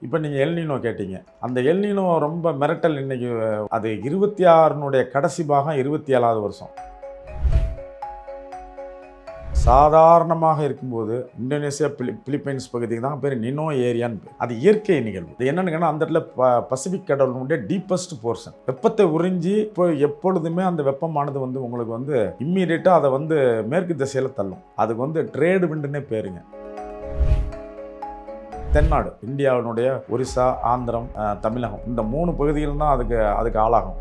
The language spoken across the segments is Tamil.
இப்போ நீங்கள் எல்னினோ கேட்டீங்க. அந்த எல்னினோ ரொம்ப மிரட்டல் இன்னைக்கு. அது 26னுடைய கடைசி பாகம் 27வது வருஷம். சாதாரணமாக இருக்கும்போது இந்தோனேசியா பிலிப்பைன்ஸ் பகுதிக்கு தான் பேர் நினோ ஏரியான்னு பேர். அது இயற்கை நிகழ்வு. இது என்னன்னு கேட்டால் அந்த இடத்துல பசிபிக் கடலுடைய டீப்பஸ்ட் போர்ஷன். வெப்பத்தை உறிஞ்சி இப்போ எப்பொழுதுமே அந்த வெப்பமானது உங்களுக்கு இம்மீடியட்டாக அதை மேற்கு திசையில் தள்ளும். அதுக்கு ட்ரேடு விண்டுன்னே பேருங்க. தென்னாடு இந்தியாவினுடைய ஒரிசா, ஆந்திரம், தமிழகம் இந்த 3 பகுதிகள் தான் அதுக்கு ஆளாகும்.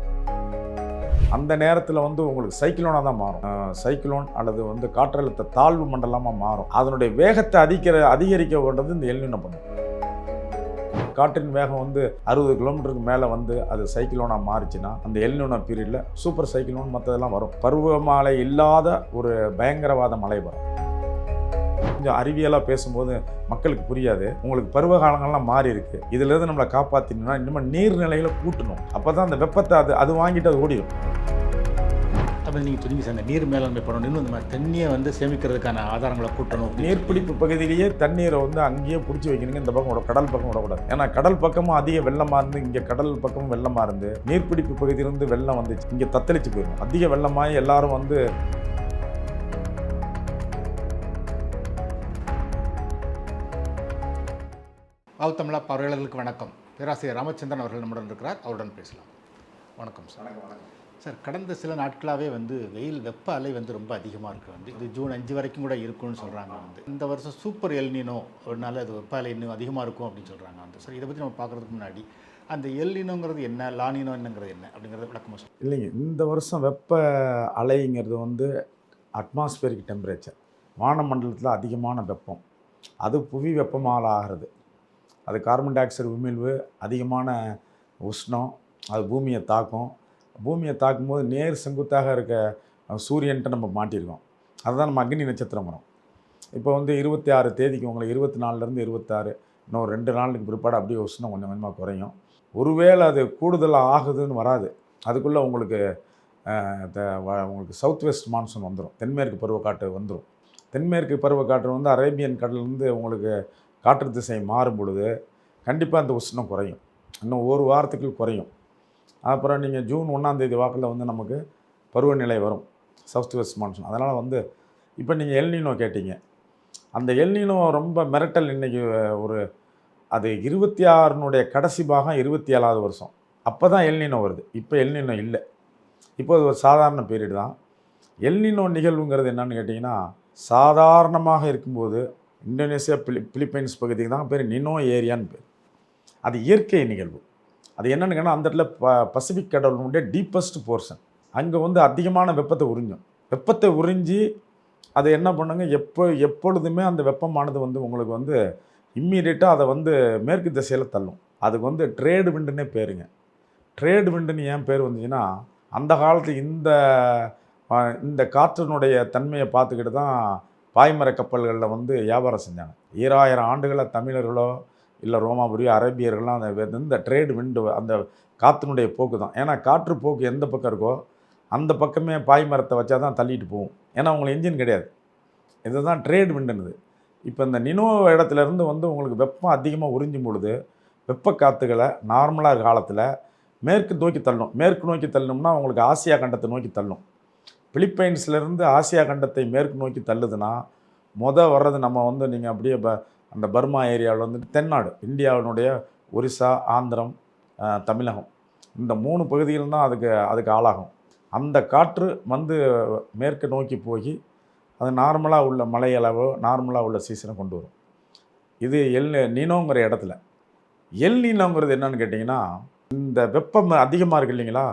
அந்த நேரத்தில் உங்களுக்கு சைக்ளோனாக தான் மாறும். சைக்ளோன் அல்லது காற்றழுத்த தாழ்வு மண்டலமாக மாறும். அதனுடைய வேகத்தை அதிகரிக்க வேண்டது இந்த எல்னினோ பண்ணும். காற்றின் வேகம் 60 கிலோமீட்டருக்கு மேலே அது சைக்ளோனாக மாறிச்சுன்னா அந்த எல்னினோ பீரியடில் சூப்பர் சைக்ளோன் மற்றதெல்லாம் வரும். பருவமழை இல்லாத ஒரு பயங்கரவாத மழை வரும். கொஞ்சம் அறிவியலாக பேசும்போது மக்களுக்கு புரியாது. உங்களுக்கு பருவ காலங்கள்லாம் மாறி இருக்கு. இதிலிருந்து நம்மளை காப்பாற்றினா இன்னும் நீர்நிலைகளை கூட்டணும். அப்போ தான் அந்த வெப்பத்தை அது வாங்கிட்டு அது ஓடிடும். அப்போ நீங்கள் சொன்னீங்க சார், நீர் மேலாண்மை பண்ணணும், இன்னும் இந்த மாதிரி தண்ணியை சேமிக்கிறதுக்கான ஆதாரங்களை கூட்டணும். நீர்பிடிப்பு பகுதியிலேயே தண்ணீரை அங்கேயே பிடிச்சி வைக்கணுங்க. இந்த பக்கம் கடல் பக்கம் விடக்கூடாது. ஏன்னா கடல் பக்கமும் அதிக வெள்ளமாக இருந்து இங்கே கடல் பக்கமும் வெள்ளமாக இருந்து நீர்பிடிப்பு பகுதியிலிருந்து வெள்ளம் வந்துச்சு இங்கே தத்தளிச்சு போயிடும். அதிக வெள்ளமாகி எல்லாரும் தமிழா பார்வையாளர்களுக்கு வணக்கம். பேராசிரியர் ராமச்சந்திரன் அவர்கள் நம்முடன் இருக்கிறார். அவருடன் பேசலாம். வணக்கம் சார். வணக்கம் சார், கடந்த சில நாட்களாகவே வெயில் வெப்ப அலை ரொம்ப அதிகமாக இருக்குது. இது ஜூன் 5 வரைக்கும் கூட இருக்கும்னு சொல்கிறாங்க. இந்த வருஷம் சூப்பர் எல்னினோ அதனால அது வெப்ப அலை இன்னும் அதிகமாக இருக்கும் அப்படின்னு சொல்கிறாங்க. சார், இதை பற்றி நம்ம பார்க்குறதுக்கு முன்னாடி அந்த எல்னினோங்கிறது என்ன, லானினோ என்னங்கிறது என்ன அப்படிங்கிறத விளக்கமாக சொல்லுங்கள். இல்லைங்க, இந்த வருஷம் வெப்ப அலைங்கிறது அட்மாஸ்பியரிக் டெம்பரேச்சர், வானமண்டலத்தில் அதிகமான வெப்பம், அது புவி வெப்பமால் ஆகிறது. அது கார்பன் டை ஆக்சைடு உமிழ்வு, அதிகமான உஷ்ணம், அது பூமியை தாக்கும். பூமியை தாக்கும்போது நேர் செங்குத்தாக இருக்க சூரியன்ட்டு நம்ம மாட்டியிருக்கோம். அதுதான் நம்ம அக்னி நட்சத்திரம் வரும். இப்போ 26 தேதிக்கு உங்களுக்கு 24லேருந்து 26 இன்னும் 2 நாளுக்கு பிற்பாடு அப்படியே உஷ்ணம் கொஞ்சம் கொஞ்சமாக குறையும். ஒருவேளை அது கூடுதலாக ஆகுதுன்னு வராது. அதுக்குள்ளே உங்களுக்கு சவுத் வெஸ்ட் மான்சூன் வந்துடும். தென்மேற்கு பருவக்காற்று வந்துடும். தென்மேற்கு பருவக்காற்று அரேபியன் கடல்லேருந்து உங்களுக்கு காற்று திசை மாறும் பொழுது கண்டிப்பாக அந்த உஷ்ணம் குறையும். இன்னும் ஒரு வாரத்துக்கு குறையும். அப்புறம் நீங்கள் ஜூன் 1ஆம் தேதி வாக்கில் நமக்கு பருவநிலை வரும், சவுத் வெஸ்ட் மான்சூன். அதனால் இப்போ நீங்கள் எல்னினோ கேட்டீங்க. அந்த எல்னினோ ரொம்ப மிரட்டல் இன்னைக்கு. அது 26னுடைய கடைசி பாகம் 27வது வருஷம். அப்போ தான் எல்னினோ வருது. இப்போ எல்னினோ இல்லை. இப்போ அது ஒரு சாதாரண பீரியட் தான். எல்னினோ நிகழ்வுங்கிறது என்னன்னு கேட்டிங்கன்னா, சாதாரணமாக இருக்கும்போது இந்தோனேசியா பிலிப்பைன்ஸ் பகுதிக்கு தான் பேர் நினோ ஏரியான்னு பேர். அது இயற்கை நிகழ்வு. அது என்னென்னு கேட்டால் அந்த இடத்துல பசிபிக் கடலுடைய டீப்பஸ்ட் போர்ஷன். அங்கே அதிகமான வெப்பத்தை உறிஞ்சும். வெப்பத்தை உறிஞ்சி அது என்ன பண்ணுங்க, எப்பொழுதுமே அந்த வெப்பமானது உங்களுக்கு இம்மீடியட்டாக அதை மேற்கு திசையில் தள்ளும். அதுக்கு ட்ரேடு விண்டுன்னே பேருங்க. ட்ரேடு விண்டுன்னு ஏன் பேர் வந்துச்சுன்னா, அந்த காலத்து இந்த காற்றினுடைய தன்மையை பார்த்துக்கிட்டு தான் பாய்மர கப்பல்களில் வியாபாரம் செஞ்சாங்க. 2000 ஆண்டுகளை தமிழர்களோ இல்லை ரோமாபுரியோ அரேபியர்களோ இந்த ட்ரேடு விண்டு அந்த காற்றினுடைய போக்கு தான். ஏன்னா காற்று போக்கு எந்த பக்கம் இருக்கோ அந்த பக்கமே பாய்மரத்தை வச்சா தான் தள்ளிட்டு போகும். ஏன்னா உங்களுக்கு என்ஜின் கிடையாது. இதுதான் ட்ரேடு விண்டுனுது. இப்போ இந்த நினோ இடத்துலேருந்து உங்களுக்கு வெப்பம் அதிகமாக உறிஞ்சும் பொழுது வெப்ப காற்றுகளை நார்மலாக காலத்தில் மேற்கு நோக்கி தள்ளும். மேற்கு நோக்கி தள்ளணும்னா உங்களுக்கு ஆசியா கண்டத்தை நோக்கி தள்ளும். பிலிப்பைன்ஸ்லேருந்து ஆசியா கண்டத்தை மேற்கு நோக்கி தள்ளுதுன்னா வர்றது நம்ம நீங்கள் அப்படியே அந்த பர்மா ஏரியாவில் தென்னாடு இந்தியாவினுடைய ஒரிசா, ஆந்திரம், தமிழகம் இந்த 3 பகுதிகள் தான் அதுக்கு ஆளாகும். அந்த காற்று மேற்கு நோக்கி போய் அது நார்மலாக உள்ள மழையளவோ நார்மலாக உள்ள சீசனை கொண்டு வரும். இது நினோங்கிற இடத்துல. எல்னினோங்கிறது என்னன்னு கேட்டிங்கன்னா, இந்த வெப்பம் அதிகமாக இருக்குது இல்லைங்களா,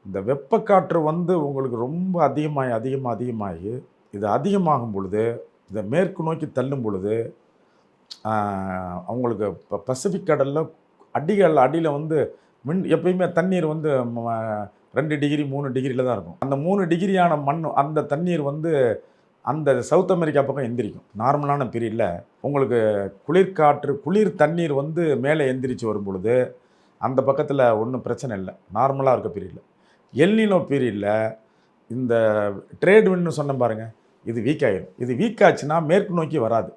இந்த வெப்பக்காற்று உங்களுக்கு ரொம்ப அதிகமாகி இது அதிகமாகும் பொழுது இதை மேற்கு நோக்கி தள்ளும் பொழுது அவங்களுக்கு இப்போ பசிபிக் கடலில் அடியில் எப்பயுமே தண்ணீர் 2 டிகிரி 3 டிகிரியில் தான் இருக்கும். அந்த 3 டிகிரியான மண் அந்த தண்ணீர் அந்த சவுத் அமெரிக்கா பக்கம் எந்திரிக்கும். நார்மலான பீரியடில் உங்களுக்கு குளிர் தண்ணீர் மேலே எந்திரிச்சு வரும் பொழுது அந்த பக்கத்தில் ஒன்றும் பிரச்சனை இல்லை, நார்மலாக இருக்க பீரியடில். எல்னினோ பீரியடில் இந்த ட்ரேட் விண்ட்னு சொன்ன பாருங்கள், இது வீக் ஆகிடும். இது வீக் ஆச்சுன்னா மேற்கு நோக்கி வராது.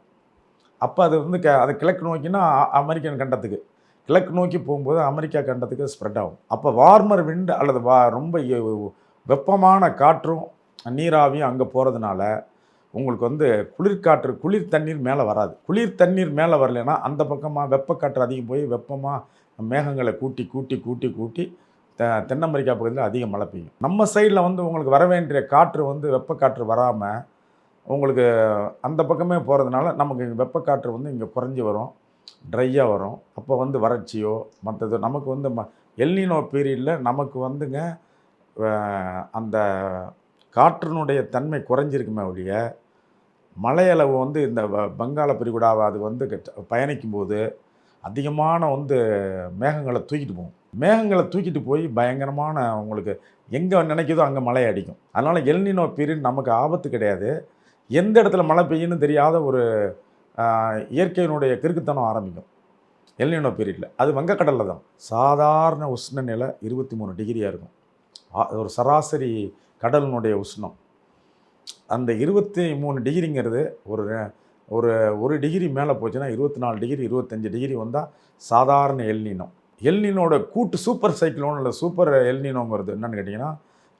அப்போ அது வந்து அது கிழக்கு நோக்கினா அமெரிக்கன் கண்டத்துக்கு, கிழக்கு நோக்கி போகும்போது அமெரிக்கா கண்டத்துக்கு ஸ்ப்ரெட் ஆகும். அப்போ வார்மர் விண்ட் அல்லது ரொம்ப வெப்பமான காற்றும் நீராவியும் அங்கே போகிறதுனால உங்களுக்கு வந்து குளிர்காற்று, குளிர் தண்ணீர் மேலே வராது. குளிர் தண்ணீர் மேலே வரலைன்னா அந்த பக்கமாக வெப்பக்காற்று அதிகம் போய் வெப்பமாக மேகங்களை கூட்டி கூட்டி கூட்டி கூட்டி தென் அமெரிக்கா பகுதியில் அதிக மழை பெய்யும். நம்ம சைடில் வந்து உங்களுக்கு வர வேண்டிய காற்று வந்து வெப்பக்காற்று வராமல் உங்களுக்கு அந்த பக்கமே போகிறதுனால நமக்கு வெப்பக்காற்று வந்து இங்கே குறைஞ்சி வரும், ட்ரையாக வரும். அப்போ வந்து வறட்சியோ மற்றது நமக்கு வந்து எல்னினோ பீரியடில் நமக்கு வந்துங்க அந்த காற்றினுடைய தன்மை குறைஞ்சிருக்குமே ஒழிய மழையளவு வந்து இந்த வங்காள விரிகுடாவை அது வந்து பயணிக்கும்போது அதிகமான வந்து மேகங்களை தூக்கிட்டு போகும். மேகங்களை தூக்கிட்டு போய் பயங்கரமான உங்களுக்கு எங்கே நினைக்குதோ அங்கே மழை அடிக்கும். அதனால் எல்னினோ பீரியட் நமக்கு ஆபத்து கிடையாது. எந்த இடத்துல மழை பெய்யுன்னு தெரியாத ஒரு இயற்கையினுடைய கிறுக்குத்தனம் ஆரம்பிக்கும் எல்னினோ பீரியடில். அது வங்கக்கடலில் தான். சாதாரண உஷ்ணநிலை 23 டிகிரியாக இருக்கும். ஒரு சராசரி கடலினுடைய உஷ்ணம். அந்த 23 டிகிரிங்கிறது ஒரு ஒரு ஒரு டிகிரி மேலே போச்சுன்னா 24 டிகிரி 25 டிகிரி வந்தால் சாதாரண எல்னினோ. எல்னினோட கூட்டு சூப்பர் சைக்ளோன் இல்லை சூப்பர் எல்னினோங்கிறது என்னென்னு கேட்டிங்கன்னா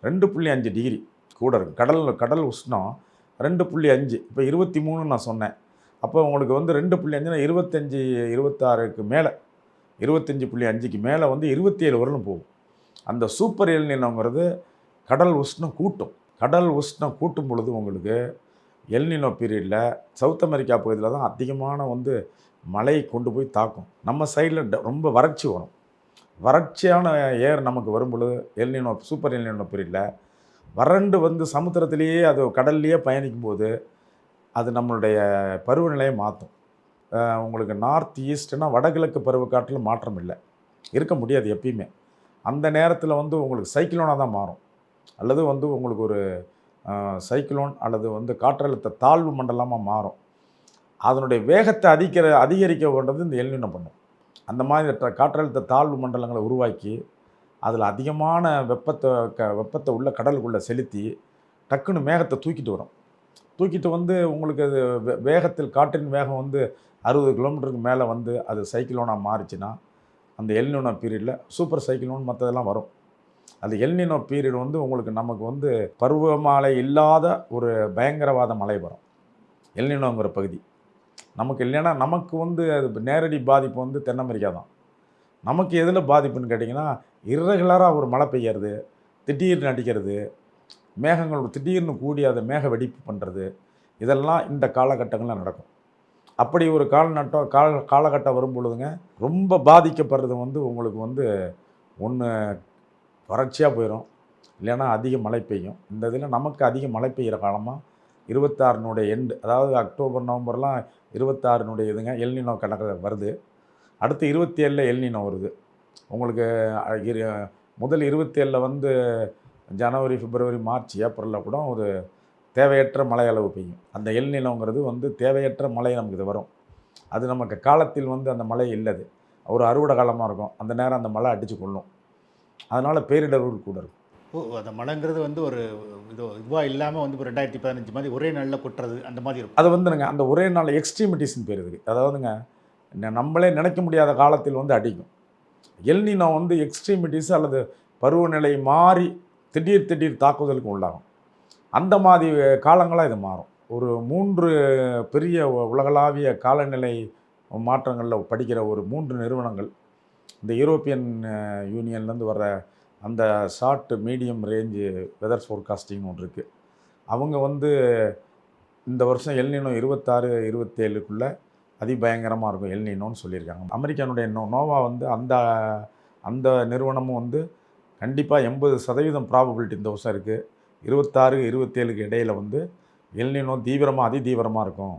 2.5 டிகிரி கூட இருக்கும். கடல் உஷ்ணம் 2.5. இப்போ 23 நான் சொன்னேன். அப்போ உங்களுக்கு வந்து 2.5னா 25 26க்கு மேலே 25.5க்கு மேலே வந்து 27 வரலும் போகும். அந்த சூப்பர் எல்னினோங்கிறது கடல் உஷ்ணம் கூட்டும். கடல் உஷ்ணம் கூட்டும் பொழுது உங்களுக்கு எல்னினோ பீரியடில் சவுத் அமெரிக்கா பகுதியில் தான் அதிகமான வந்து மழையை கொண்டு போய் தாக்கும். நம்ம சைடில் ரொம்ப வறட்சி வரும். வறட்சியான ஏர் நமக்கு வரும் பொழுது எல்னினோ சூப்பர் எல்னினோ பீரியடில் வறண்டு வந்து சமுத்திரத்திலேயே அது கடல்லையே பயணிக்கும்போது அது நம்மளுடைய பருவநிலையை மாற்றும். உங்களுக்கு நார்த் ஈஸ்ட்னா வடகிழக்கு பருவக்காற்றில் மாற்றம் இல்லை, இருக்க முடியாது எப்பயுமே. அந்த நேரத்தில் வந்து உங்களுக்கு சைக்ளோனாக தான் மாறும், அல்லது வந்து உங்களுக்கு ஒரு சைக்ளோன் அல்லது வந்து காற்றழுத்த தாழ்வு மண்டலமாக மாறும். அதனுடைய வேகத்தை அதிகரிக்க கொண்டது இந்த எல்னினோ பண்ணும். அந்த மாதிரி காற்றழுத்த தாழ்வு மண்டலங்களை உருவாக்கி அதில் அதிகமான வெப்பத்தை உள்ள கடலுக்குள்ளே செலுத்தி டக்குன்னு மேகத்தை தூக்கிட்டு வரும். தூக்கிட்டு வந்து உங்களுக்கு அது வேகத்தில் காற்றின் வேகம் வந்து 60 கிலோமீட்டருக்கு மேலே வந்து அது சைக்ளோனாக மாறிச்சுன்னா அந்த எல்னினோ பீரியடில் சூப்பர் சைக்ளோன் மற்றதெல்லாம் வரும். அந்த எல்னினோ பீரியட் வந்து உங்களுக்கு நமக்கு வந்து பருவமழை இல்லாத ஒரு பயங்கரவாத மழை வரும் எல்னினோங்கிற பகுதி நமக்கு. இல்லைன்னா நமக்கு வந்து அது நேரடி பாதிப்பு வந்து தென் அமெரிக்கா தான். நமக்கு எதில் பாதிப்புன்னு கேட்டிங்கன்னா இர்ரெகுலராக ஒரு மழை பெய்யறது, திடீர்னு அடிக்கிறது, மேகங்கள் திடீர்னு கூடி அதை மேக வெடிப்பு பண்ணுறது, இதெல்லாம் இந்த காலகட்டங்களில் நடக்கும். அப்படி ஒரு காலகட்டம் வரும் பொழுதுங்க ரொம்ப பாதிக்கப்படுறது வந்து உங்களுக்கு வந்து ஒன்று வறட்சியாக போயிடும், இல்லைன்னா அதிக மழை பெய்யும். இந்த இதில் நமக்கு அதிக மழை பெய்கிற காலமாக 26னுடைய எண்டு, அதாவது அக்டோபர் நவம்பர்லாம் 26னுடைய இதுங்க எல்னினோ கணக்கு வருது. அடுத்து 27ல் எல்னினோ வருது. உங்களுக்கு முதல் 27ல் வந்து ஜனவரி பிப்ரவரி மார்ச் ஏப்ரலில் கூட ஒரு தேவையற்ற மழை அளவு பெய்யும். அந்த எல்னினோங்கிறது வந்து தேவையற்ற மழை நமக்கு இது வரும். அது நமக்கு காலத்தில் வந்து அந்த மழை இல்லது, ஒரு அறுவடை காலமாக இருக்கும். அந்த நேரம் அந்த மழை அடித்து கொள்ளும். அதனால் பேரிடர்கள் கூட இருக்கும். அந்த மழைங்கிறது வந்து ஒரு இதுவாக இல்லாமல் வந்து இப்போ 2015 மாதிரி ஒரே நாளில் கொட்டுறது அந்த மாதிரி இருக்கும். அது வந்துங்க அந்த ஒரே நாள் எக்ஸ்ட்ரீமிட்டிஸ்ன்னு பேர் இதுக்கு. அதாவதுங்க நம்மளே நினைக்க முடியாத காலத்தில் வந்து அடிக்கும். எல்னினோ வந்து எக்ஸ்ட்ரீமிட்டிஸ் அல்லது பருவநிலை மாறி திடீர் தாக்குதலுக்கு உள்ளாகும். அந்த மாதிரி காலங்களாக இது மாறும். ஒரு 3 பெரிய உலகளாவிய காலநிலை மாற்றங்களில் படிக்கிற ஒரு 3 நிறுவனங்கள், இந்த யூரோப்பியன் யூனியன்லேருந்து வர்ற அந்த ஷார்ட் மீடியம் ரேஞ்சு வெதர் ஃபோர்காஸ்டிங்னு ஒன்று இருக்குது. அவங்க வந்து இந்த வருஷம் எல்னினோ 26 27க்குள்ளே அதிபயங்கரமாக இருக்கும் எல்னினோன்னு சொல்லியிருக்காங்க. அமெரிக்கானுடைய நோவா வந்து அந்த நிறுவனமும் வந்து கண்டிப்பாக 80% ப்ராபபிலிட்டி இந்த வருஷம் இருக்குது. 26 27க்கு இடையில் வந்து எல்னினோ அதிதீவிரமாக இருக்கும்.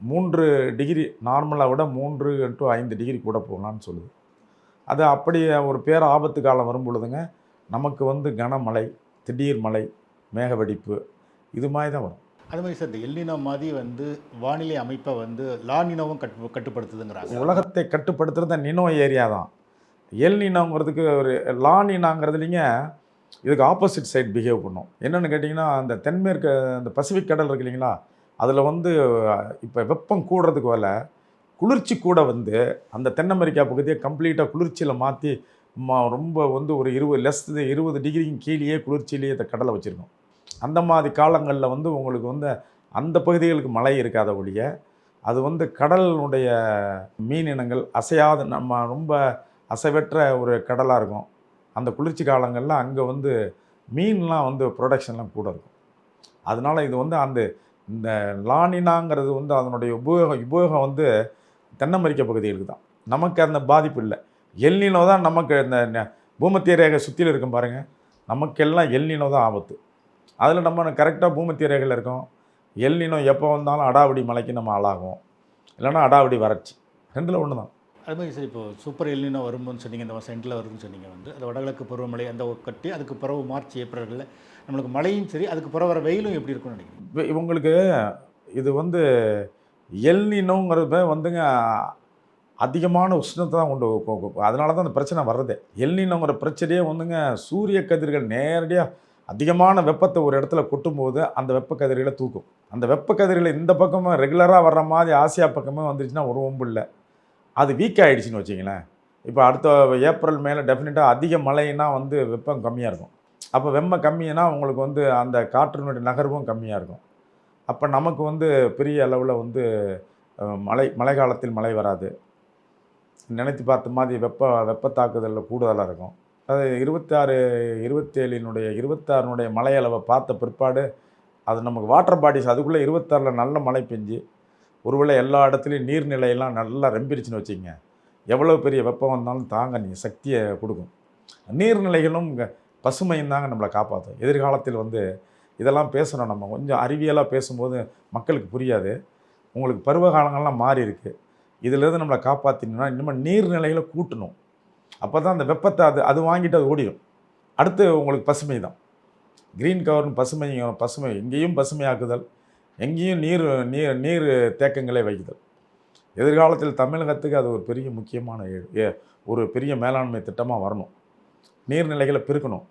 3 டிகிரி நார்மலாக விட 3 to 5 டிகிரி கூட போகலான்னு சொல்லுது. அது அப்படி ஒரு ஆபத்து காலம் வரும் பொழுதுங்க நமக்கு வந்து கனமழை, திடீர் மழை, மேக வெடிப்பு இது மாதிரி தான் வரும். அது மாதிரி சார் இந்த எல்னினோ மாதிரி வந்து வானிலை அமைப்பை வந்து லானினோவும் கட்டுப்படுத்துதுங்கிறாங்க. உலகத்தை கட்டுப்படுத்துறது நினோ ஏரியா தான். எல்னினோங்கிறதுக்கு ஒரு லானினாங்கிறதுலிங்க இதுக்கு ஆப்போசிட் சைட் பிஹேவ் பண்ணும். என்னென்னு கேட்டிங்கன்னா அந்த தென்மேற்கு அந்த பசிபிக் கடல் இருக்கு இல்லைங்களா, அதில் வந்து இப்போ வெப்பம் கூடுறதுக்கு வேலை குளிர்ச்சி கூட வந்து அந்த தென் அமெரிக்கா பகுதியை கம்ப்ளீட்டாக குளிர்ச்சியில் மாற்றி ரொம்ப வந்து ஒரு 20 டிகிரிக்கு கீழேயே குளிர்ச்சியிலேயே இந்த கடலை வச்சுருக்கோம். அந்த மாதிரி காலங்களில் வந்து உங்களுக்கு வந்து அந்த பகுதிகளுக்கு மழை இருக்காத ஒழிய, அது வந்து கடலுடைய மீன் இனங்கள் அசையாத நம்ம ரொம்ப அசைவற்ற ஒரு கடலாக இருக்கும். அந்த குளிர்ச்சி காலங்களில் அங்கே வந்து மீன்லாம் வந்து ப்ரொடக்ஷன்லாம் கூட இருக்கும். அதனால இது வந்து இந்த லானினாங்கிறது வந்து அதனுடைய உபயோகம் வந்து தென் அமெரிக்க பகுதிகளுக்கு தான். நமக்கு அந்த பாதிப்பு இல்லை. எல்னினோ தான் நமக்கு இந்த பூமத்திய ரேகை சுற்றில இருக்கும் பாருங்கள், நமக்கெல்லாம் எல்னினோ தான் ஆபத்து. அதில் நம்ம கரெக்டாக பூமத்திய ரேகையில் இருக்கோம். எல்னினோ எப்போ வந்தாலும் அடாவடி மழைக்கு நம்ம ஆளாகும், இல்லைன்னா அடாவடி வறட்சி, ரெண்டில் ஒன்று தான். அது மாதிரி சார் இப்போ சூப்பர் எல்னினோ வரும்போது சொன்னீங்க, இந்த வருஷம் எண்டில் வருதுன்னு சொன்னீங்க. வந்து அது வடகிழக்கு பருவமழை அந்த கட்டி அதுக்கு பிறகு மார்ச் ஏப்ரலில் நம்மளுக்கு மழையும் சரி, அதுக்கு பிறகு வர வெயிலும் எப்படி இருக்கும்னு நினைக்கிறீங்க? இவங்களுக்கு இது வந்து எல்னினோங்கிறத வந்துங்க அதிகமான உஷ்ணத்தை தான் அதனால தான் அந்த பிரச்சனை வர்றதே. எல்னினோங்கிற பிரச்சனையே வந்துங்க சூரிய கதிர்கள் நேரடியாக அதிகமான வெப்பத்தை ஒரு இடத்துல கொட்டும்போது அந்த வெப்ப கதிர்களை தூக்கும். அந்த வெப்ப கதிர்களை இந்த பக்கமும் ரெகுலராக வர்ற மாதிரி ஆசியா பக்கமே வந்துருச்சுன்னா ஒரு ஒம்பு இல்லை. அது வீக் ஆகிடுச்சின்னு வச்சிங்களேன். இப்போ அடுத்த ஏப்ரல் மேலே டெஃபினட்டாக அதிக மழைன்னா வந்து வெப்பம் கம்மியாக இருக்கும். அப்போ வெப்பம் கம்மின்னா உங்களுக்கு வந்து அந்த காற்றினுடைய நகர்வும் கம்மியாக இருக்கும். அப்போ நமக்கு வந்து பெரிய அளவில் வந்து மழை காலத்தில் மழை வராது. நினைத்து பார்த்த மாதிரி வெப்ப தாக்குதலில் கூடுதலாக இருக்கும். அது 26 மழை அளவை பார்த்த பிற்பாடு அது நமக்கு வாட்டர் பாடிஸ் அதுக்குள்ளே 26 நல்ல மழை பெஞ்சு ஒருவேளை எல்லா இடத்துலையும் நீர்நிலையெல்லாம் நல்லா ரெம்பிருச்சுன்னு வச்சுங்க, எவ்வளோ பெரிய வெப்பம் வந்தாலும் தாங்க நீங்கள் சக்தியை கொடுக்கும். நீர்நிலைகளும் பசுமையும் தாங்க நம்மளை காப்பாற்றும். எதிர்காலத்தில் வந்து இதெல்லாம் பேசணும். நம்ம கொஞ்சம் அறிவியலாக பேசும்போது மக்களுக்கு புரியாது. உங்களுக்கு பருவ காலங்கள்லாம் மாறி இருக்குது. இதிலேருந்து நம்மளை காப்பாற்றினோம்னா இன்னும் நீர்நிலைகளை கூட்டணும். அப்போ தான் அந்த வெப்பத்தை அது வாங்கிட்டு அது ஓடிடும். அடுத்து உங்களுக்கு பசுமை தான். க்ரீன் கவர்னு பசுமை எங்கேயும் பசுமையாக்குதல், எங்கேயும் நீர் தேக்கங்களை வைக்குதல். எதிர்காலத்தில் தமிழகத்துக்கு அது ஒரு பெரிய முக்கியமான ஒரு பெரிய மேலாண்மை திட்டமாக வரணும். நீர்நிலைகளை பெருக்கணும்.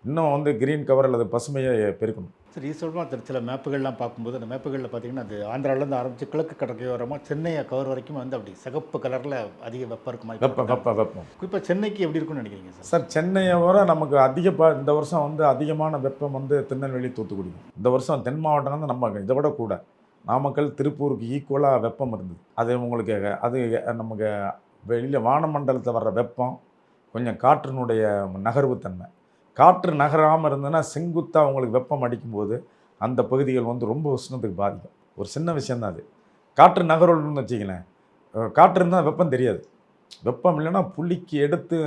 இன்னும் வந்து க்ரீன் கவர் அல்லது பசுமையை பெருக்கணும். சரி, ஈஸ்வரமாக சில மேப்புகள்லாம் பார்க்கும்போது அந்த மேப்புகளில் பார்த்தீங்கன்னா அது ஆந்திராவிலேருந்து ஆரம்பித்து கிழக்கு கடற்கரையோரமாக சென்னையை கவர் வரைக்கும் வந்து அப்படி சிகப்பு கலரில் அதிக வெப்பம் இருக்குமா? வெப்பம் குறிப்பாக சென்னைக்கு எப்படி இருக்குன்னு நினைக்கிறீங்க சார்? சார், சென்னையை வர நமக்கு இந்த வருஷம் வந்து அதிகமான வெப்பம் வந்து திருநெல்வேலி, தூத்துக்குடி. இந்த வருஷம் தென் மாவட்டம் வந்து நம்ம இதை விட கூட நாமக்கல், திருப்பூருக்கு ஈக்குவலாக வெப்பம் இருந்தது. அது உங்களுக்கு அது நமக்கு வெளியில் வானமண்டலத்தில் வர்ற வெப்பம், கொஞ்சம் காற்றினுடைய நகர்வுத்தன்மை. காற்று நகராமல் இருந்ததுன்னா செங்குத்தாக உங்களுக்கு வெப்பம் அடிக்கும்போது அந்த பகுதிகள் வந்து ரொம்ப உஷ்ணத்துக்கு பாதிக்கும். ஒரு சின்ன விஷயந்தான் அது. காற்று நகர்வுன்னு வச்சிங்களேன், காற்று இருந்தால் வெப்பம் தெரியாது. வெப்பம் இல்லைன்னா புள்ளிக்கு எடுத்து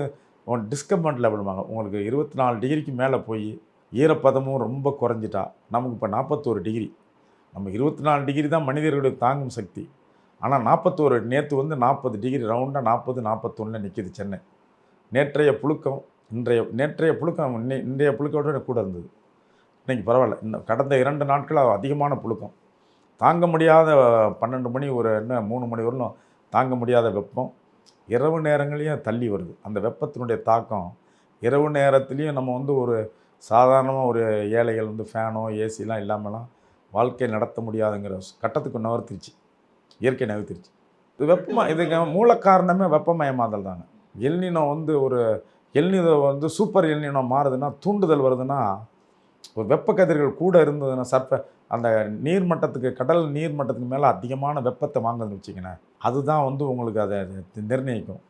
டிஸ்கம்பன்ட்டில் விடுவாங்க. உங்களுக்கு 24 டிகிரிக்கு மேலே போய் ஈரப்பதமும் ரொம்ப குறைஞ்சிட்டா நமக்கு இப்போ 41 டிகிரி. நம்ம 24 டிகிரி தான் மனிதர்களுடைய தாங்கும் சக்தி. ஆனால் 41 நேற்று வந்து 40 டிகிரி ரவுண்டாக 41 நிற்கிது சென்னை. நேற்றைய புழுக்கம் இன்றைய புழுக்கத்தோட கூட இருந்தது. இன்றைக்கி பரவாயில்ல. இன்னும் கடந்த 2 நாட்களாக அதிகமான புழுக்கம், தாங்க முடியாத 12 மணி 3 மணி வரலும் தாங்க முடியாத வெப்பம். இரவு நேரங்களையும் தள்ளி வருது. அந்த வெப்பத்தினுடைய தாக்கம் இரவு நேரத்துலேயும் நம்ம வந்து ஒரு சாதாரணமாக ஒரு ஏழைகள் வந்து ஃபேனோ ஏசிலாம் இல்லாமலாம் வாழ்க்கை நடத்த முடியாதுங்கிற கட்டத்துக்கு நகர்த்திருச்சு. இயற்கை நகர்த்திருச்சு. இதுக்கு மூல காரணமே வெப்பமயமாதல் தாங்க. எல்னினோ வந்து சூப்பர் எல்னினோ மாறுதுன்னா, தூண்டுதல் வருதுன்னா, ஒரு வெப்ப கதிர்கள் கூட இருந்ததுன்னா அந்த கடல் நீர் மட்டத்துக்கு மேலே அதிகமான வெப்பத்தை வாங்குதுன்னு வச்சிங்கன்னா, அதுதான் வந்து உங்களுக்கு அதை நிர்ணயிக்கும்.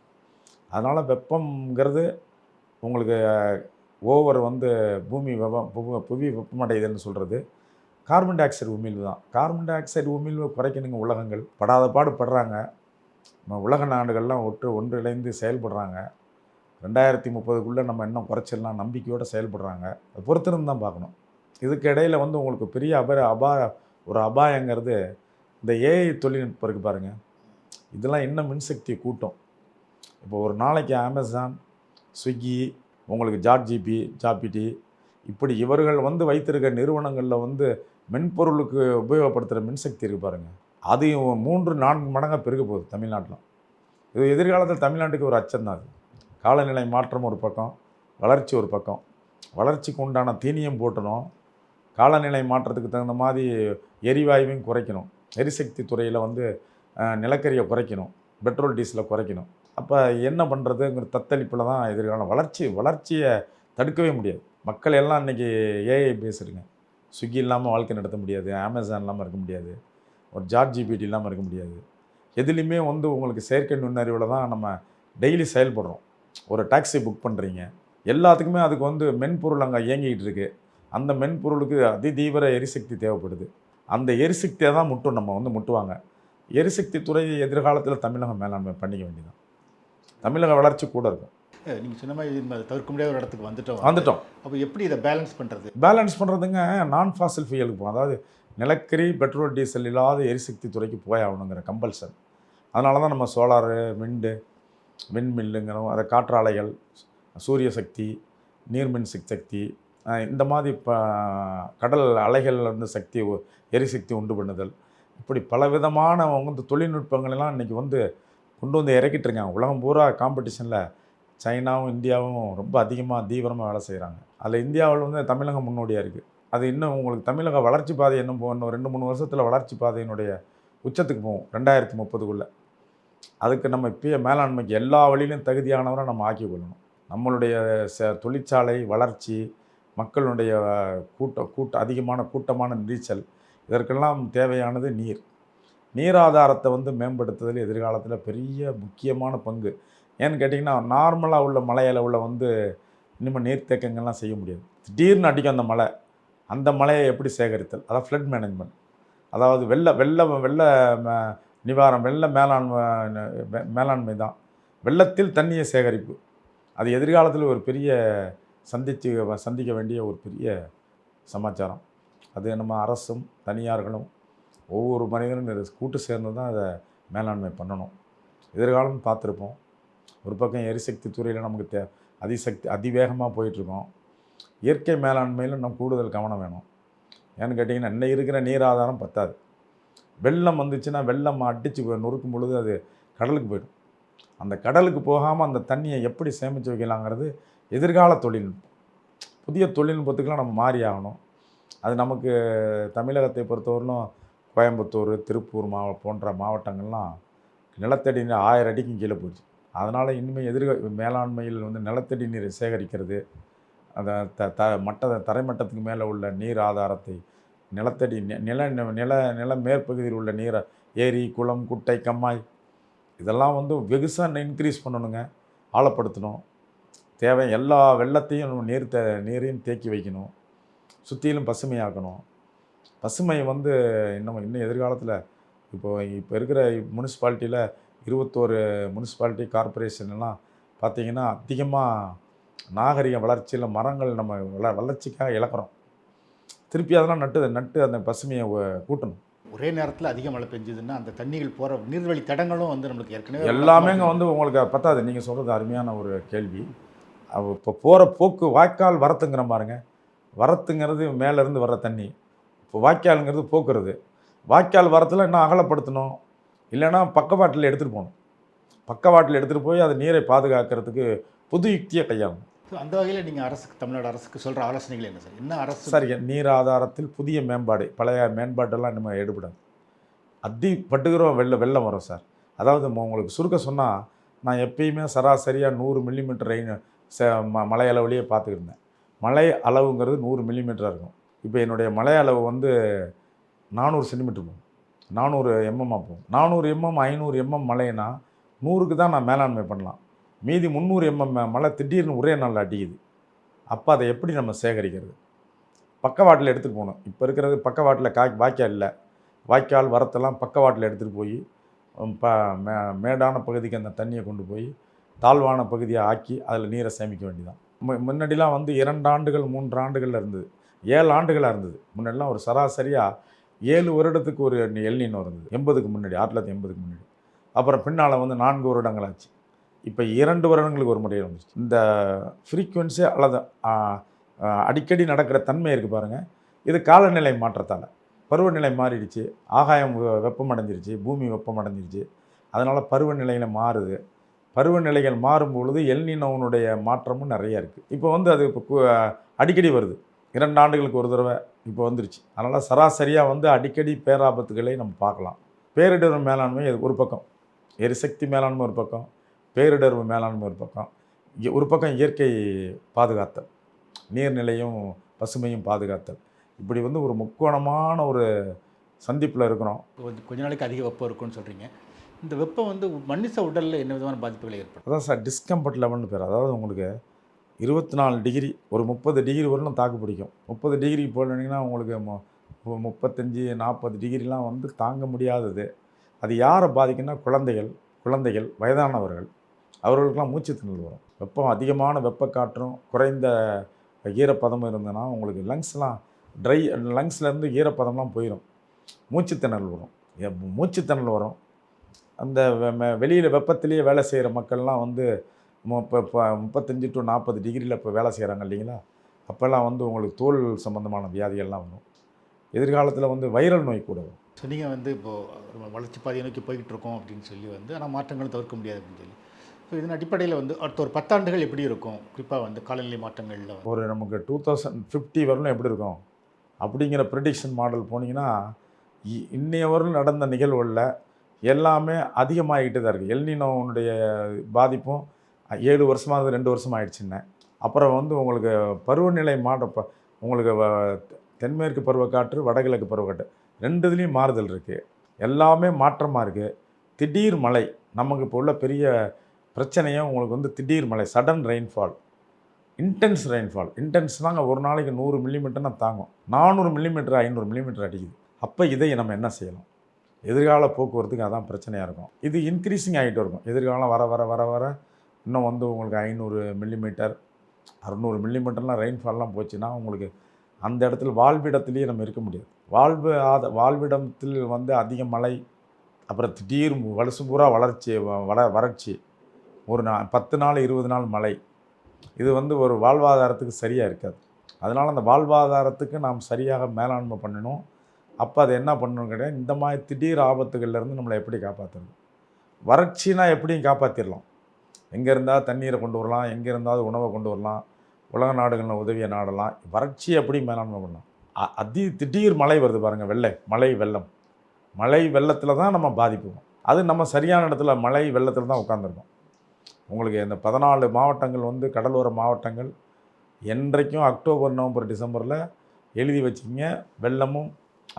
அதனால் வெப்பம்ங்கிறது உங்களுக்கு ஓவர் வந்து புவி வெப்பமடையுதுன்னு சொல்கிறது கார்பன் டை ஆக்சைடு உமிழ்வு தான். கார்பன் டை ஆக்சைடு உமிழ்வு குறைக்கணுங்க. உலகங்கள் படாத பாடுபடுறாங்க. உலக நாடுகள்லாம் ஒன்றிணைந்து செயல்படுறாங்க. 2030க்குள்ளே நம்ம இன்னும் குறைச்சிடலாம் நம்பிக்கையோடு செயல்படுறாங்க. அதை பொறுத்திருந்து தான் பார்க்கணும். இதுக்கு இடையில் வந்து உங்களுக்கு பெரிய ஒரு அபாயங்கிறது இந்த ஏஐ தொழில்நுட்பம் இருக்குது பாருங்கள். இதெல்லாம் இன்னும் மின்சக்தியை கூட்டும். இப்போ ஒரு நாளைக்கு அமேசான், ஸ்விக்கி, உங்களுக்கு ஜாபிடி இப்படி இவர்கள் வந்து வைத்திருக்க நிறுவனங்களில் வந்து மென்பொருளுக்கு உபயோகப்படுத்துகிற மின்சக்தி இருக்குது பாருங்கள். அது 3-4 மடங்காக பெருக போகுது தமிழ்நாட்டில். இது எதிர்காலத்தில் தமிழ்நாட்டுக்கு ஒரு அச்சம் தான். அது காலநிலை மாற்றம் ஒரு பக்கம், வளர்ச்சி ஒரு பக்கம். வளர்ச்சிக்கு உண்டான தீனியம் போட்டணும், காலநிலை மாற்றத்துக்கு தகுந்த மாதிரி எரிவாயுவையும் குறைக்கணும். எரிசக்தி துறையில் வந்து நிலக்கரியை குறைக்கணும், பெட்ரோல் டீசலை குறைக்கணும். அப்போ என்ன பண்ணுறதுங்கிற தத்தளிப்பில் தான் எதிர்காலம். வளர்ச்சியை தடுக்கவே முடியாது. மக்கள் எல்லாம் இன்றைக்கி ஏஐ பேசுகிறங்க. ஸ்விக்கி இல்லாமல் வாழ்க்கை நடத்த முடியாது, அமேசான் இல்லாமல் இருக்க முடியாது, ஒரு ChatGPT இல்லாமல் இருக்க முடியாது. எதுலேயுமே வந்து உங்களுக்கு செயற்கை நுண்ணறிவில் தான் நம்ம டெய்லி செயல்படுறோம். ஒரு டாக்ஸி புக் பண்ணுறீங்க, எல்லாத்துக்குமே அதுக்கு வந்து மென்பொருள் அங்கே இயங்கிக்கிட்டு இருக்குது. அந்த மென்பொருளுக்கு அதிதீவிர எரிசக்தி தேவைப்படுது. அந்த எரிசக்தியை தான் நம்ம வந்து முட்டுவாங்க. எரிசக்தி துறை எதிர்காலத்தில் தமிழகம் மேலாண்மை பண்ணிக்க வேண்டியதான். தமிழக வளர்ச்சி கூட இருக்கும். நீங்கள் சொன்ன மாதிரி நம்ம தவிர்க்க முடியாத ஒரு இடத்துக்கு வந்துட்டோம். அப்போ எப்படி இதை பேலன்ஸ் பண்ணுறது? பேலன்ஸ் பண்ணுறதுங்க நான் ஃபாசில் ஃபியூலுக்கு போகும். அதாவது நிலக்கரி, பெட்ரோல், டீசல் இல்லாத எரிசக்தி துறைக்கு போய் ஆகணுங்கிற கம்பல்சன். அதனால தான் நம்ம சோலாரு, விண்மில்லுங்கிறோம், அதை காற்றாலைகள், சூரிய சக்தி, நீர்மின் சக்தி, இந்த மாதிரி கடல் அலைகள் வந்து எரிசக்தி உண்டு பண்ணுதல், இப்படி பலவிதமான வந்து தொழில்நுட்பங்களெல்லாம் இன்றைக்கி வந்து கொண்டு வந்து இறக்கிட்டு இருக்காங்க. உலகம் பூரா காம்படிஷனில் சைனாவும் இந்தியாவும் ரொம்ப அதிகமாக தீவிரமாக வேலை செய்கிறாங்க. அதில் இந்தியாவில் வந்து தமிழகம் முன்னோடியாக இருக்குது. அது இன்னும் உங்களுக்கு தமிழக வளர்ச்சி பாதை இன்னும் போகணும். 2-3 வருஷத்தில் வளர்ச்சி பாதையினுடைய உச்சத்துக்கு போகும் 2030க்குள்ளே. அதுக்கு நம்ம இப்பயே மேலாண்மைக்கு எல்லா வழியிலும் தகுதியானவரை நம்ம ஆக்கி கொள்ளணும். நம்மளுடைய தொழிற்சாலை வளர்ச்சி, மக்களுடைய அதிகமான கூட்டமான நீச்சல், இதற்கெல்லாம் தேவையானது நீர் ஆதாரத்தை வந்து மேம்படுத்துதல் எதிர்காலத்தில் பெரிய முக்கியமான பங்கு. ஏன்னு கேட்டிங்கன்னா, நார்மலாக உள்ள மலையில் உள்ள வந்து இனிமேல் நீர்த்தேக்கங்கள்லாம் செய்ய முடியாது. திடீர்னு அடிக்கும் அந்த மலையை எப்படி சேகரித்தல், அதாவது ஃப்ளட் மேனேஜ்மெண்ட், அதாவது வெள்ள நிவாரணம், மேலாண்மை தான். வெள்ளத்தில் தண்ணியை சேகரிப்பு, அது எதிர்காலத்தில் ஒரு பெரிய சந்திக்க வேண்டிய ஒரு பெரிய சமாச்சாரம். அது நம்ம அரசும் தனியார்களும் ஒவ்வொரு மனிதனும் கூட்டு சேர்ந்து தான் அதை மேலாண்மை பண்ணணும். எதிர்காலம் பார்த்துருப்போம். ஒரு பக்கம் எரிசக்தி துறையில் நமக்கு அதிவேகமாக போயிட்டுருக்கோம். இயற்கை மேலாண்மையில் நம்ம கூடுதல் கவனம் வேணும். ஏன்னு கேட்டிங்கன்னா, இன்னும் இருக்கிற நீர் ஆதாரம் பத்தாது. வெள்ளம் வந்துச்சுன்னா வெள்ளம் அடித்து நொறுக்கும் பொழுது அது கடலுக்கு போயிடும். அந்த கடலுக்கு போகாமல் அந்த தண்ணியை எப்படி சேமித்து வைக்கலாங்கிறது எதிர்கால தொழில்நுட்பம். புதிய தொழில்நுட்பத்துக்கெலாம் நம்ம மாறி ஆகணும். அது நமக்கு தமிழகத்தை பொறுத்தவரையிலும் கோயம்புத்தூர், திருப்பூர் போன்ற மாவட்டங்கள்லாம் நிலத்தடி நீர் 1000 அடிக்கும் கீழே போச்சு. அதனால் இனிமேல் மேலாண்மையில் வந்து நிலத்தடி நீரை சேகரிக்கிறது, அந்த தரைமட்டத்துக்கு மேலே உள்ள நீர் ஆதாரத்தை, நிலத்தடி நில மேற்பகுதியில் உள்ள நீரை, ஏரி, குளம், குட்டை, கம்மாய், இதெல்லாம் வந்து வெகுசாக இன்க்ரீஸ் பண்ணணுங்க, ஆழப்படுத்தணும். எல்லா வெள்ளத்தையும் நீரையும் தேக்கி வைக்கணும், சுற்றிலும் பசுமையாக்கணும். பசுமை வந்து இன்னும் எதிர்காலத்தில் இப்போ இருக்கிற முனிசிபாலிட்டியில் 21 முனிசிபாலிட்டி கார்ப்பரேஷன் எல்லாம் பார்த்திங்கன்னா அதிகமாக நாகரிக வளர்ச்சியில் மரங்கள் நம்ம வளர்ச்சிக்காக இழக்கிறோம். திருப்பி அதெல்லாம் நட்டு அந்த பசுமையை கூட்டணும். ஒரே நேரத்தில் அதிக மழை பெஞ்சதுன்னா அந்த தண்ணிகள் போகிற நீர்வழி தடங்களும் வந்து நம்மளுக்கு ஏற்கனவே எல்லாமே வந்து உங்களுக்கு பத்தாது. நீங்கள் சொல்கிறது அருமையான ஒரு கேள்வி. இப்போ போகிற போக்கு வாய்க்கால் வரத்துங்கிற பாருங்க. வரத்துங்கிறது மேலேருந்து வர்ற தண்ணி, இப்போ வாய்க்காலுங்கிறது போக்குறது. வாய்க்கால் வரத்தில் இன்னும் அகலப்படுத்தணும், இல்லைன்னா பக்கவாட்டில் எடுத்துகிட்டு போகணும். பக்கவாட்டில் எடுத்துகிட்டு போய் அது நீரை பாதுகாக்கிறதுக்கு புது யுக்தியை கையாளணும். அந்த வகையில் நீங்கள் தமிழ்நாடு அரசுக்கு சொல்கிற ஆலோசனைகள் என்ன சார்? என்ன அரசு? சரி, நீர் ஆதாரத்தில் புதிய மேம்பாடு, பழைய மேம்பாட்டெல்லாம் நம்ம எடுபடாது. பட்டுக்கிறோம் வெள்ளம் வரும் சார். அதாவது உங்களுக்கு சுருக்க சொன்னால், நான் எப்பயுமே சராசரியாக 100 மில்லிமீட்டர் மழை அளவுலேயே பார்த்துக்கிட்டு இருந்தேன். மழை அளவுங்கிறது 100 மில்லிமீட்டராக இருக்கும். இப்போ என்னுடைய மழை அளவு வந்து 400 சென்டிமீட்டர் போகும், 400 எம்எம்மாக போகும். 400 எம்எம் 500 எம்எம் மழைனா 100க்கு தான் நான் மேலாண்மை பண்ணலாம். மீதி 300 எம்எம் மழை திடீர்னு ஒரே நாளில் அடிக்குது. அப்போ அதை எப்படி நம்ம சேகரிக்கிறது? பக்கவாட்டில் எடுத்துகிட்டு போகணும். இப்போ இருக்கிறது பக்கவாட்டில் வாய்க்கால் இல்லை. வாய்க்கால் வரத்தெல்லாம் பக்கவாட்டில் எடுத்துகிட்டு போய் மேடான பகுதிக்கு அந்த தண்ணியை கொண்டு போய் தாழ்வான பகுதியை ஆக்கி அதில் நீரை சேமிக்க வேண்டியதான். முன்னாடிலாம் வந்து 2 ஆண்டுகள் 3 ஆண்டுகளில் இருந்தது, 7 ஆண்டுகளாக இருந்தது. முன்னாடிலாம் ஒரு சராசரியாக 7 வருடத்துக்கு ஒரு எல்னினோ இருந்தது. 80க்கு முன்னாடி, 1980க்கு முன்னாடி. அப்புறம் பின்னால் வந்து 4 வருடங்கள் ஆச்சு. இப்போ 2 வருடங்களுக்கு ஒரு முறை வந்துச்சு. இந்த ஃப்ரீக்குவென்சி அல்லது அடிக்கடி நடக்கிற தன்மை இருக்குது பாருங்கள். இது காலநிலை மாற்றத்தால் பருவநிலை மாறிடுச்சு, ஆகாயம் வெப்பமடைஞ்சிருச்சு, பூமி வெப்பமடைஞ்சிருச்சு. அதனால் பருவநிலையில் மாறுது. பருவநிலைகள் மாறும்பொழுது எல்னினோனுடைய மாற்றமும் நிறையா இருக்குது. இப்போ வந்து அது இப்போ அடிக்கடி வருது, 2 ஆண்டுகளுக்கு ஒரு தடவை இப்போ வந்துருச்சு. அதனால் சராசரியாக வந்து அடிக்கடி பேராபத்துகளை நம்ம பார்க்கலாம். பேரிடர் மேலாண்மை இது ஒரு பக்கம், எரிசக்தி மேலாண்மை ஒரு பக்கம், பேரிடர் மேலாண்மை ஒரு பக்கம், ஒரு பக்கம் இயற்கை பாதுகாத்தல், நீர்நிலையும் பசுமையும் பாதுகாத்தல். இப்படி வந்து ஒரு முக்கோணமான ஒரு சந்திப்பில் இருக்கிறோம். கொஞ்ச நாளைக்கு அதிக வெப்பம் இருக்குன்னு சொல்கிறீங்க. இந்த வெப்பம் வந்து மனுஷ உடலில் என்ன விதமான பாதிப்புகளை ஏற்படும்? அதான் சார் டிஸ்கம்ஃபர்ட் லெவல்னு பேர். அதாவது உங்களுக்கு 24 டிகிரி ஒரு 30 டிகிரி வரலும் தாக்கு பிடிக்கும். 30 டிகிரி போனீங்கன்னா உங்களுக்கு 35 40 டிகிரிலாம் வந்து தாங்க முடியாதது. அது யாரை பாதிக்குன்னா குழந்தைகள் வயதானவர்கள், அவர்களுக்கெல்லாம் மூச்சுத்திணறல் வரும். வெப்பம் அதிகமான வெப்பக்காற்றும் குறைந்த ஈரப்பதமும் இருந்ததுன்னா உங்களுக்கு லங்ஸ்லாம் ட்ரை, லங்ஸ்லேருந்து ஈரப்பதம்லாம் போயிடும், மூச்சுத்திணறல் வரும். மூச்சுத்திணறல் வரும். அந்த வெளியில் வெப்பத்திலேயே வேலை செய்கிற மக்கள்லாம் வந்து 35 to 40 டிகிரியில் இப்போ வேலை செய்கிறாங்க இல்லைங்களா, அப்போல்லாம் வந்து உங்களுக்கு தோல் சம்மந்தமான வியாதிகள்லாம் வரும். எதிர்காலத்தில் வந்து வைரல் நோய் கூட வரும். ஸோ நீங்கள் வந்து இப்போது வளர்ச்சி பாதையை நோக்கி போய்கிட்டு இருக்கோம் அப்படின்னு சொல்லி வந்து, ஆனால் மாற்றங்களும் தவிர்க்க முடியாது அப்படின்னு சொல்லி, ஸோ இதன் அடிப்படையில் வந்து அடுத்த ஒரு 10 ஆண்டுகள் எப்படி இருக்கும்? குறிப்பாக வந்து காலநிலை மாற்றங்களில் ஒரு நமக்கு 2050 வரலும் எப்படி இருக்கும் அப்படிங்கிற ப்ரிடிக்ஷன் மாடல் போனீங்கன்னா, இன்னைய வரலும் நடந்த நிகழ்வுகளில் எல்லாமே அதிகமாகிட்டு தான் இருக்குது. எல்னினோனுடைய பாதிப்பும் 7 வருஷமாக 2 வருஷம் ஆயிடுச்சுன்னு. அப்புறம் வந்து உங்களுக்கு பருவநிலை உங்களுக்கு தென்மேற்கு பருவக்காற்று, வடகிழக்கு பருவக்காற்று 2 இதுலேயும் மாறுதல் இருக்குது. எல்லாமே மாற்றமாக இருக்குது. திடீர் மழை நமக்கு இப்போ உள்ள பெரிய பிரச்சனையே உங்களுக்கு வந்து திடீர் மழை, சடன் ரெயின்ஃபால், இன்டென்ஸ் ரெயின்ஃபால். இன்டென்ஸ்னாங்க ஒரு நாளைக்கு 100 மில்லிமீட்டர்னா தாங்கும், 400 மில்லிமீட்டர் 500 மில்லிமீட்டர் அடிக்குது. அப்போ இதை நம்ம என்ன செய்யலாம்? எதிர்கால போக்குவரத்துக்கு அதான் பிரச்சனையாக இருக்கும். இது இன்க்ரீஸிங் ஆகிட்டு இருக்கும். எதிர்காலம் வர வர வர வர இன்னும் வந்து உங்களுக்கு 500 மில்லிமீட்டர் 600 மில்லிமீட்டர்லாம் ரெயின்ஃபால்லாம் போச்சுன்னா உங்களுக்கு அந்த இடத்துல வாழ்விடத்துலேயே நம்ம இருக்க முடியாது. வாழ்விடத்தில் வந்து அதிக மழை, அப்புறம் திடீர் வருஷம் பூரா வறட்சி, ஒரு 10 நாள் 20 நாள் மழை, இது வந்து ஒரு வாழ்வாதாரத்துக்கு சரியாக இருக்காது. அதனால் அந்த வாழ்வாதாரத்துக்கு நாம் சரியாக மேலாண்மை பண்ணணும். அப்போ அதை என்ன பண்ணணும் கிடையாது, இந்த மாதிரி திடீர் ஆபத்துகள்லேருந்து நம்மளை எப்படி காப்பாற்றுறது? வறட்சினா எப்படியும் காப்பாற்றிடலாம். எங்கே இருந்தால் தண்ணீரை கொண்டு வரலாம், எங்கே இருந்தாலும் உணவை கொண்டு வரலாம், உலக நாடுகளில் உதவியை நாடலாம். வறட்சி எப்படி மேலாண்மை பண்ணலாம்? திடீர் மழை வருது பாருங்கள், மழை வெள்ளத்தில் தான் நம்ம பாதிப்போம். அது நம்ம சரியான இடத்துல மழை வெள்ளத்தில் தான் உட்காந்துருக்கோம். உங்களுக்கு இந்த 14 மாவட்டங்கள் வந்து கடலோர மாவட்டங்கள், என்றைக்கும் அக்டோபர் நவம்பர் டிசம்பரில் எழுதி வச்சுக்கிங்க, வெள்ளமும்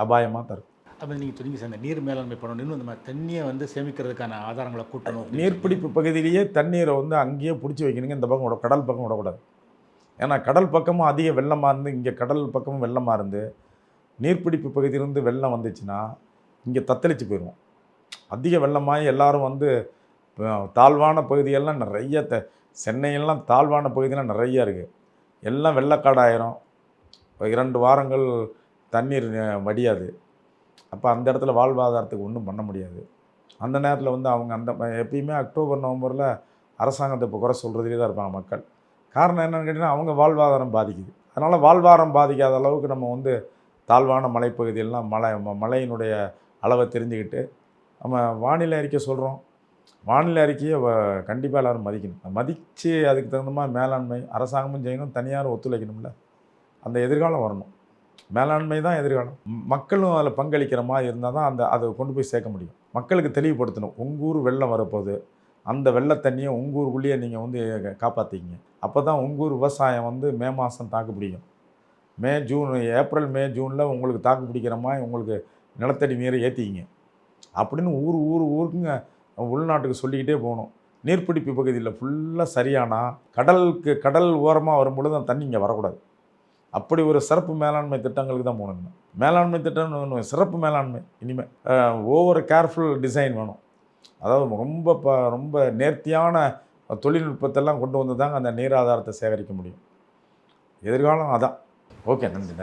அபாயமாக தான் இருக்கும். அப்போ நீங்கள் சொன்னீங்க சார், இந்த நீர் மேலாண்மை பண்ணணும், இன்னும் இந்த மாதிரி தண்ணியை வந்து சேமிக்கிறதுக்கான ஆதாரங்களை கூட்டணும். நீர்பிடிப்பு பகுதியிலேயே தண்ணீரை வந்து அங்கேயே பிடிச்சி வைக்கணுங்க. இந்த பக்கம் கடல் பக்கம் விடக்கூடாது. ஏன்னா கடல் பக்கமும் அதிக வெள்ளமாக இருந்து, இங்கே கடல் பக்கமும் வெள்ளமாக இருந்து, நீர்பிடிப்பு பகுதியிலிருந்து வெள்ளம் வந்துச்சுன்னா இங்கே தத்தளித்து போயிடுவோம். அதிக வெள்ளமாகி எல்லோரும் வந்து தாழ்வான பகுதியெல்லாம் நிறைய சென்னையெல்லாம் தாழ்வான பகுதியெல்லாம் நிறையா இருக்குது, எல்லாம் வெள்ளக்காடாயிரும். 2 வாரங்கள் தண்ணீர் வடியாது. அப்போ அந்த இடத்துல வாழ்வாதாரத்துக்கு ஒன்றும் பண்ண முடியாது. அந்த நேரத்தில் வந்து அவங்க எப்பயுமே அக்டோபர் நவம்பரில் அரசாங்கத்தை இப்போ குறை சொல்கிறதுலே தான் இருப்பாங்க மக்கள். காரணம் என்னென்னு கேட்டிங்கன்னா, அவங்க வாழ்வாதாரம் பாதிக்குது. அதனால் வாழ்வாதாரம் பாதிக்காத அளவுக்கு நம்ம வந்து தாழ்வான மலைப்பகுதியெல்லாம் மழையினுடைய அளவை தெரிஞ்சுக்கிட்டு நம்ம வானிலை அறிக்கை சொல்கிறோம். வானிலை அறிக்கையை கண்டிப்பாக எல்லோரும் மதிக்கணும். மதித்து அதுக்கு தகுந்த மாதிரி மேலாண்மை அரசாங்கமும் செய்யணும், தனியாரும் ஒத்துழைக்கணும்ல. அந்த எதிர்காலம் வரணும். மேலாண்மை தான் எதிர்காலம். மக்களும் அதில் பங்களிக்கிற மாதிரி இருந்தால் தான் அதை கொண்டு போய் சேர்க்க முடியும். மக்களுக்கு தெளிவுபடுத்தணும், உங்கள் ஊர் வெள்ளம் வரப்போகுது, அந்த வெள்ளத்தண்ணியை உங்கள் ஊருக்குள்ளேயே நீங்கள் வந்து காப்பாற்றிக்கிங்க. அப்போ தான் உங்கள் ஊர் விவசாயம் வந்து மே மாதம் தாக்கு பிடிக்கும். ஏப்ரல் மே ஜூனில் உங்களுக்கு தாக்கு பிடிக்கிற மாதிரி உங்களுக்கு நிலத்தடி நீரை ஏற்றிக்கிங்க அப்படின்னு ஊருக்குங்க உள்நாட்டுக்கு சொல்லிக்கிட்டே போகணும். நீர்பிடிப்பு பகுதியில் ஃபுல்லாக சரியானா கடல் ஓரமாக வரும்பொழுது அந்த தண்ணி இங்கே வரக்கூடாது. அப்படி ஒரு சிறப்பு மேலாண்மை திட்டங்களுக்கு தான் போகணுங்க. மேலாண்மை திட்டம் சிறப்பு மேலாண்மை இனிமேல் ஓவர் கேர்ஃபுல் டிசைன் வேணும். அதாவது ரொம்ப நேர்த்தியான தொழில்நுட்பத்தெல்லாம் கொண்டு வந்து தாங்க அந்த நீர் ஆதாரத்தை சேகரிக்க முடியும். எதிர்காலம் அதான். ஓகே, நன்றி.